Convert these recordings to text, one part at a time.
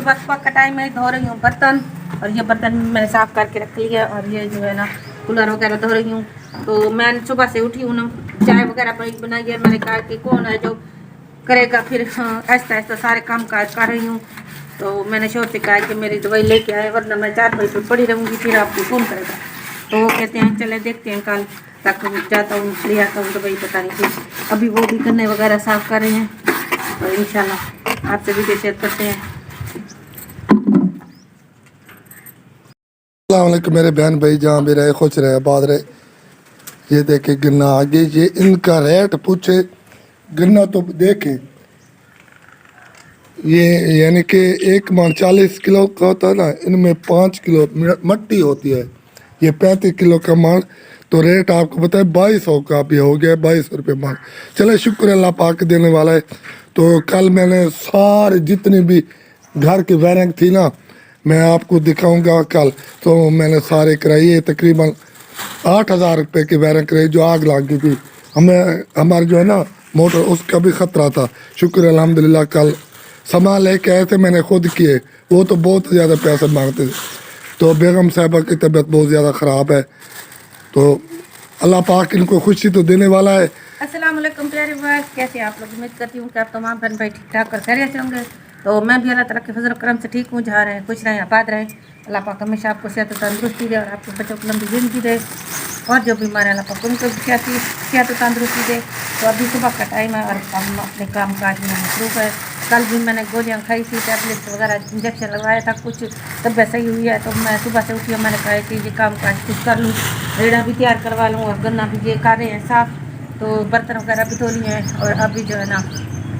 सुबह सुबह का टाइम है, धो रही हूँ बर्तन, और ये बर्तन मैंने साफ़ करके रख लिया, और ये जो है ना कूलर वगैरह धो रही हूँ। तो मैं सुबह से उठी हूँ ना, चाय वगैरह बनाई है, मैंने कहा कि कौन है जो करेगा, फिर हाँ ऐसा ऐसा सारे काम काज कर रही हूँ। तो मैंने शोर से कहा कि मेरी दवाई लेके आए, वरना मैं 4 बजे पर पड़ी रहूँगी, फिर आपको कौन करेगा। तो वो कहते हैं चले देखते हैं, कल तक जाता हूँ ले आता हूँ दवाई, पता नहीं फिर अभी वो भी गन्ने वगैरह साफ़ कर रहे हैं, और इंशाल्लाह आपसे वीडियो शेयर करते हैं। अस्सलाम वालेकुम मेरे बहन भाई, जहाँ भी रहे खुश रहे आबाद रहे। ये देखे गन्ना आगे, ये इनका रेट पूछे, गन्ना तो देखें, ये यानी कि 1 मन 40 किलो का होता है ना, इनमें 5 किलो मट्टी होती है। ये 35 किलो का मन, तो रेट आपको पता है 2200 का भी हो गया, 2200 रुपये मन। चले शुक्र अल्लाह पाक देने वाला है। तो कल मैंने सारे जितनी भी घर की वायरिंग थी ना, मैं आपको दिखाऊंगा कल। तो मैंने सारे कराई है, तकरीबन 8000 रुपये की वायरिंग कराई, जो आग लग गई थी हमें, हमारे जो है ना मोटर, उसका भी ख़तरा था। शुक्र अल्हम्दुलिल्लाह कल सामान लेके आए थे, मैंने खुद किए। वो तो बहुत ज़्यादा पैसे मांगते थे, तो बेगम साहबा की तबीयत बहुत ज़्यादा ख़राब है, तो अल्लाह पाक इनको खुशी तो देने वाला है। अस्सलाम वालेकुम प्यारे व्यूअर्स, कैसे आप लोग? उम्मीद करती हूँ कि आप तमाम बहन भाई ठीक ठाक और खैरियत से होंगे। तो मैं भी अल्लाह ताला के फजल करम से ठीक हूँ, जहाँ रहें खुश रहें आबाद रहें। अल्लाह पाक हमेशा आपको सेहत तंदुरुस्ती दे, और आपके बच्चों को लंबी ज़िंदगी दे, और जो बीमार है अल्लाह पाक उनको सेहत तंदुरुस्ती दे। तो अभी सुबह का टाइम है और हम अपने काम काज में मसरूफ़ है। कल भी मैंने गोलियाँ खाई थी, टैबलेट वगैरह इंजेक्शन लगवाया था, कुछ तबीयत सही हुई है। तो मैं सुबह से उठी, मैंने कहा कि ये काम काज कुछ कर लूँ, रेड़ा भी तैयार करवा लूँ, और गन्ना भी ये कर रहे हैं साफ़, तो बर्तन वगैरह भी धो लिए हैं। और अभी जो है ना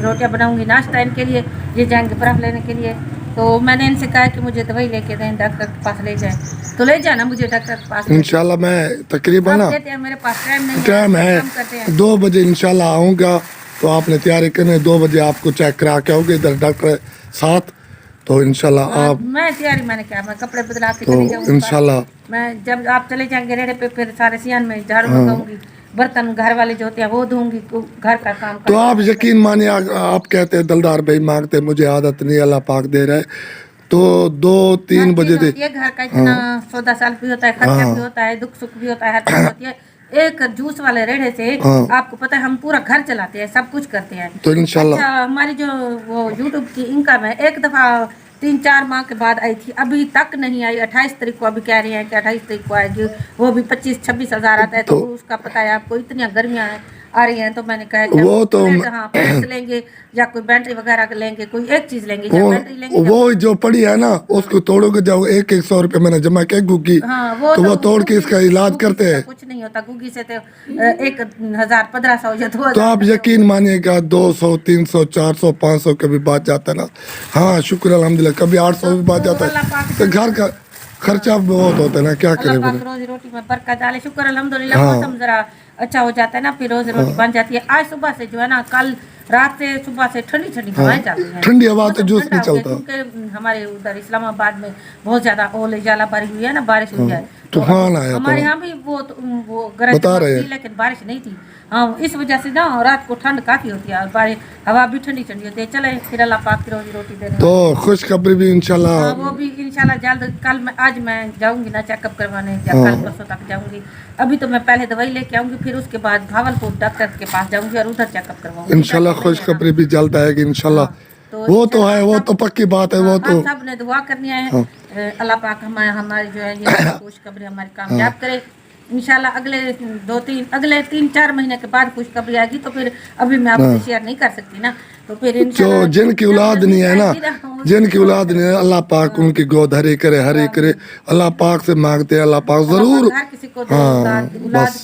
रोटियां बनाऊंगी नाश्ता इनके लिए, ये जाएंगे बर्फ़ लेने के लिए। तो मैंने इनसे कहा कि मुझे दवाई लेके दें, डॉक्टर के पास ले जाएं, तो ले जाना मुझे डॉक्टर के पास। इंशाल्लाह मैं तकरीबन ना, कहते हैं मेरे पास टाइम नहीं टाइम है काम करते हैं। 2 बजे इंशाल्लाह आऊँगा, तो आपने तैयारी करनी, 2 बजे आपको चेक करा के आओगे, इधर डॉक्टर साथ, तो इंशाल्लाह आप। मैं तैयारी मैंने क्या, मैं कपड़े बदला के तो चली जाऊंगी इंशाल्लाह मैं, जब आप चले जाएंगे रेड़े पे, फिर सारे सियान में झाड़ू लगाऊंगी, बर्तन घर वाले जो होते हैं वो धोऊंगी, घर का काम तो आप यकीन मानिए, आप कहते हैं दलदार भाई मांगते, मुझे आदत नहीं, अल्लाह पाक दे रहा है। तो 2-3 बजे दे, ये घर का इतना सौदा साल भी होता है, खर्चा भी होता है, दुख सुख भी होता है, हर चीज होती है। एक जूस वाले रेड़े से आपको पता है हम पूरा घर चलाते हैं, सब कुछ करते हैं। तो इंशाल्लाह अच्छा, हमारी जो वो यूट्यूब की इनकम है, एक दफा 3-4 माह के बाद आई थी, अभी तक नहीं आई। 28 तारीख को अभी कह रहे हैं कि 28 तारीख को आएगी, वो भी 25-26 हज़ार आता है। तो उसका पता है आपको, इतनी गर्मियाँ आ रही हैं, तो मैंने कहा कि वो तो हाँ प्लेट लेंगे, या कोई बैटरी वगैरह लेंगे, कोई एक चीज लेंगे, या बैटरी लेंगे, वो जो पड़ी है ना, उसको तोड़ोगे जाओ, 100 रुपये मैंने जमा किया गुग्गी, हाँ तो वो तोड़ के इसका इलाज करते हैं। कुछ नहीं होता गुग्गी से, तो 1000-1500 या 2000। तो आप यकीन मानिएगा 200-300-400 500 कभी बात जाता है ना। हाँ शुक्र अल्हम्दुलिल्लाह, कभी 800 भी बात जाता है, तो घर का खर्चा बहुत होता है ना, क्या करें फिर। रोजी रोटी में बरकत डाले, शुक्र अल्हम्दुलिल्लाह। मौसम जरा अच्छा हो जाता है ना, फिर रोजी रोटी बन जाती है। आज सुबह से जो है ना, कल रात से सुबह से ठंडी ठंडी हवाएं चल रही हैं, ठंडी हवा तो जूस नहीं चलता, क्योंकि हमारे उधर इस्लामाबाद में बहुत ज्यादा ओले जाला बारी हुई है ना, बारिश हुई है। तूफान आया हमारे यहाँ भी वो गरज बता रहे हैं, लेकिन बारिश नहीं थी। हाँ, इस वजह से ना रात को ठंड काफी होती है, और बारिश हवा भी ठंडी ठंडी होती है। चले फिर अल्लाह पाक की रोजी रोटी देने। तो खुशखबरी भी इंशाल्लाह, वो भी इंशाल्लाह जल्द। कल मैं, आज मैं जाऊंगी ना चेकअप करवाने, या कल परसों तक जाऊंगी। अभी तो मैं पहले दवाई लेके आऊंगी, फिर उसके बाद भावलपुर डॉक्टर के पास जाऊंगी और उधर चेकअप करवाऊंगी। इंशाल्लाह खुशखबरी भी जल्द आएगी इंशाल्लाह। वो तो है, वो तो पक्की बात है। वो तो सब ने दुआ करनी है, अल्लाह पाक हमारी जो है ये खुशखबरी हमारी कामयाब करे इंशाल्लाह। अगले 3-4 महीने के बाद खुशखबरी आएगी, तो फिर अभी मैं आपसे शेयर नहीं कर सकती ना। तो फिर जो जिनकी औलाद नहीं है ना, जिनकी औलाद नहीं है, अल्लाह पाक उनकी गोद हरी करे, हरी करे। अल्लाह पाक से मांगते हैं, अल्लाह पाक जरूर। हर किसी को औलाद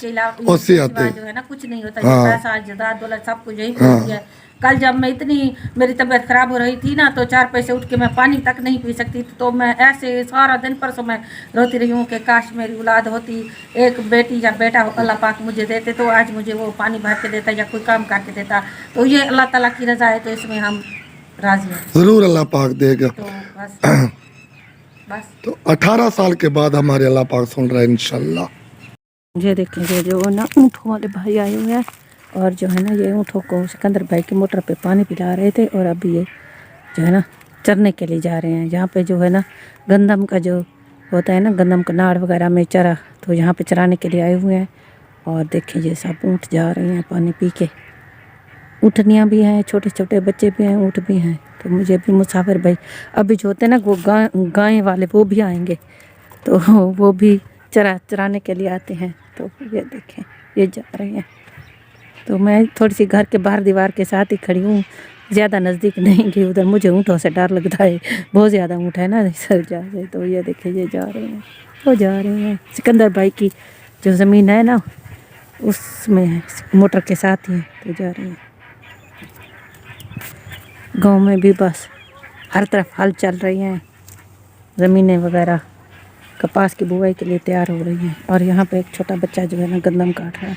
के अलावा जो है ना कुछ नहीं होता, पैसा जायदाद दौलत सब कुछ यही होती है। कल जब मैं इतनी मेरी तबीयत खराब हो रही थी ना, तो 4 पैसे उठ के मैं पानी तक नहीं पी सकती, तो मैं ऐसे सारा दिन परसों मैं रोती रही हूँ कि काश मेरी औलाद होती, एक बेटी या बेटा अल्लाह पाक मुझे देते, तो आज मुझे वो पानी भर के देता या कोई काम करके देता। तो ये अल्लाह ताला की रज़ा है, तो इसमें हम राजी हैं। जरूर अल्लाह पाक देगा। तो बस तो 18 साल के बाद हमारे अल्लाह पाक सुन रहा है इंशाल्लाह। ये देखेंगे जो ना ऊँटों वाले भाई आए हुए हैं, और जो है ना ये ऊँटों को सिकंदर भाई की मोटर पे पानी पिला रहे थे, और अभी ये जो है ना चरने के लिए जा रहे हैं। यहाँ पे जो है ना गंदम का जो होता है ना, गंदम का नाड़ वगैरह में चरा, तो यहाँ पे चराने के लिए आए हुए हैं। और देखिए ये सब ऊँट जा रहे हैं पानी पी के। ऊँटनियाँ भी हैं, छोटे छोटे बच्चे भी हैं, ऊँट भी हैं। तो मुझे भी मुसाफिर भाई अभी जो होते हैं ना वो गाय वाले वो भी आएंगे, तो वो भी चराने के लिए आते हैं। तो ये देखें ये जा रहे हैं। तो मैं थोड़ी सी घर के बाहर दीवार के साथ ही खड़ी हूँ, ज़्यादा नज़दीक नहीं गई उधर, मुझे ऊँटों से डर लगता है, बहुत ज़्यादा ऊँट है ना सर जा रहे। तो ये देखिए ये जा रहे हैं, वो जा रहे हैं। सिकंदर भाई की जो ज़मीन है ना उसमें है, मोटर के साथ ही है, तो जा रहे हैं। गांव में भी बस हर तरफ हल चल रही हैं, ज़मीनें वगैरह कपास की बुआई के लिए तैयार हो रही हैं। और यहाँ पे एक छोटा बच्चा जो है ना गंदम काट रहा है।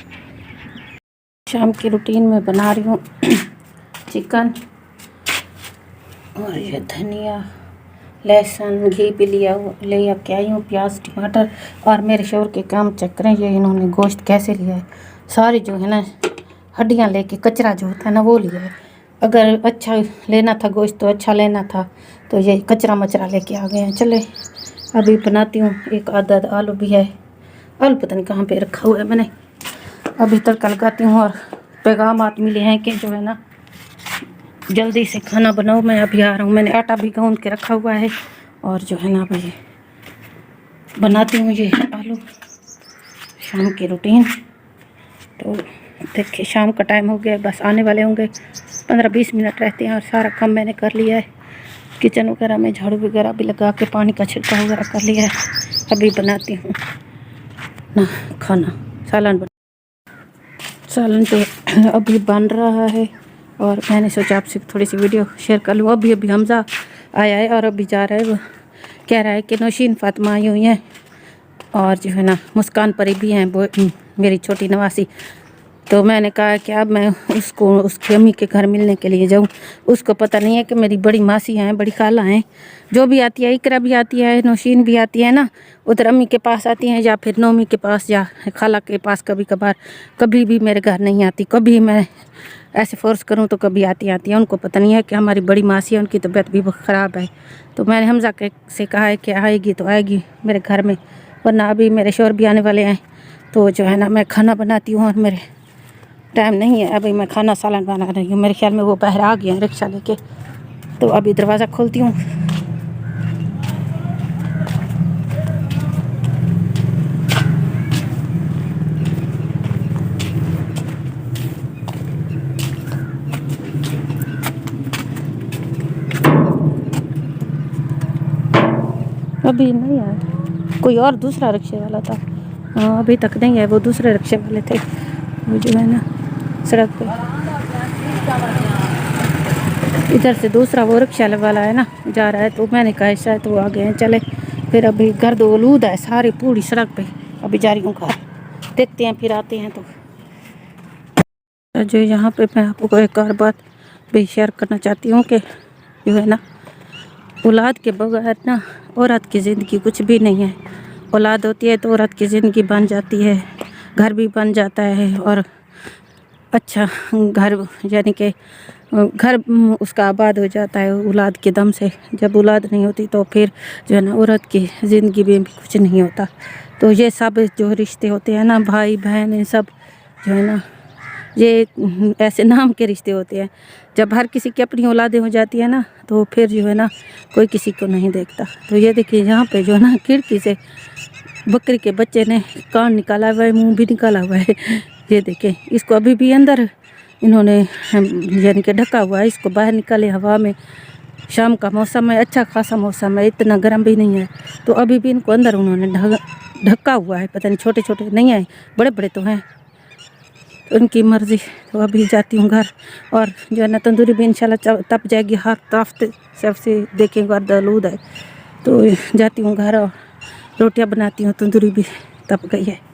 शाम की रूटीन में बना रही हूँ चिकन, और ये धनिया लहसुन घी भी ले के आई हूँ, प्याज टमाटर। और मेरे शोर के काम चेक करें, ये इन्होंने गोश्त कैसे लिया है, सारी जो है ना हड्डियाँ लेके, कचरा जो होता है ना वो लिया है। अगर अच्छा लेना था गोश्त तो अच्छा लेना था, तो ये कचरा मचरा लेके आ गए हैं। चले अभी बनाती हूँ। एक आधा आलू भी है, आलू पता नहीं कहाँ पे रखा हुआ है मैंने। अभी तड़का लगाती हूँ। और पैगाम मिले हैं कि जो है ना जल्दी से खाना बनाओ, मैं अभी आ रहा हूँ। मैंने आटा भी गूंद के रखा हुआ है, और जो है ना अभी बनाती हूँ ये आलू। शाम की रूटीन तो देखिए शाम का टाइम हो गया, बस आने वाले होंगे, 15-20 मिनट रहते हैं। और सारा काम मैंने कर लिया है, किचन वगैरह में झाड़ू वगैरह भी लगा के पानी का छिड़काव वगैरह कर लिया है। अभी बनाती हूँ ना खाना, सालन तो अभी बन रहा है। और मैंने सोचा आपसे थोड़ी सी वीडियो शेयर कर लूँ। अभी हमज़ा आया है और अभी जा रहा है, वो कह रहा है कि नौशीन फातिमा आई हुई हैं, और जो है ना मुस्कान परी भी हैं, वो मेरी छोटी नवासी। तो मैंने कहा कि अब मैं उसको उसकी अम्मी के घर मिलने के लिए जाऊं। उसको पता नहीं है कि मेरी बड़ी मासी हैं, बड़ी खाला हैं, जो भी आती है, इकरा भी आती है, नौशीन भी आती है ना, उधर अम्मी के पास आती हैं, या फिर नौमी के पास या खाला के पास कभी कभार। कभी भी मेरे घर नहीं आती, कभी मैं ऐसे फोर्स करूं तो कभी आती हैं। उनको पता नहीं है कि हमारी बड़ी मासी है, उनकी तबीयत भी बहुत ख़राब है। तो मैंने हमज़ा से कहा है कि आएगी तो आएगी मेरे घर में, वरना अभी मेरे शोर भी आने वाले हैं। तो जो है ना मैं खाना बनाती हूँ, और मेरे टाइम नहीं है अभी, मैं खाना सालन बना रही हूँ। मेरे ख्याल में वो बाहर आ गए हैं रिक्शा लेके, तो अभी दरवाज़ा खोलती हूँ। अभी नहीं आया, कोई और दूसरा रिक्शे वाला था। हाँ अभी तक नहीं है, वो दूसरे रिक्शे वाले थे, वो जो है ना सड़क पे इधर से दूसरा वो रिक्शा वाला है ना जा रहा है। तो मैंने कहा शायद वो आ गए हैं, चले फिर। अभी गर्द आलूद है सारी पूरी सड़क पे, अभी जा रही हूँ घर, देखते हैं फिर आते हैं। तो जो यहाँ पे मैं आपको एक और बात भी शेयर करना चाहती हूँ कि जो है ना औलाद के बगैर ना औरत की ज़िंदगी कुछ भी नहीं है। औलाद होती है तो औरत की ज़िंदगी बन जाती है, घर भी बन जाता है, और अच्छा घर यानी कि घर उसका आबाद हो जाता है औलाद के दम से। जब औलाद नहीं होती तो फिर जो है ना औरत की ज़िंदगी में भी कुछ नहीं होता। तो ये सब जो रिश्ते होते हैं ना, भाई बहन, ये सब जो है ना ये ऐसे नाम के रिश्ते होते हैं। जब हर किसी की अपनी औलादें हो जाती है ना, तो फिर जो है ना कोई किसी को नहीं देखता। तो ये देखिए यहाँ पे जो है ना खिड़की से बकरी के बच्चे ने कान निकाला हुआ है, मुंह भी निकाला हुआ है। ये देखें, इसको अभी भी अंदर इन्होंने यानी कि ढका हुआ है, इसको बाहर निकाले हवा में। शाम का मौसम है, अच्छा खासा मौसम है, इतना गर्म भी नहीं है। तो अभी भी इनको अंदर उन्होंने ढका हुआ है, पता नहीं छोटे छोटे नहीं आए, बड़े बड़े तो हैं, तो उनकी मर्ज़ी। तो अभी जाती हूँ घर, और जो है ना तंदूरी भी इंशाल्लाह तप जाएगी। हर तरफ सबसे देखें गर्द आलूद है, तो जाती हूँ घर और रोटियां बनाती हूँ, तंदूरी भी तप गई है।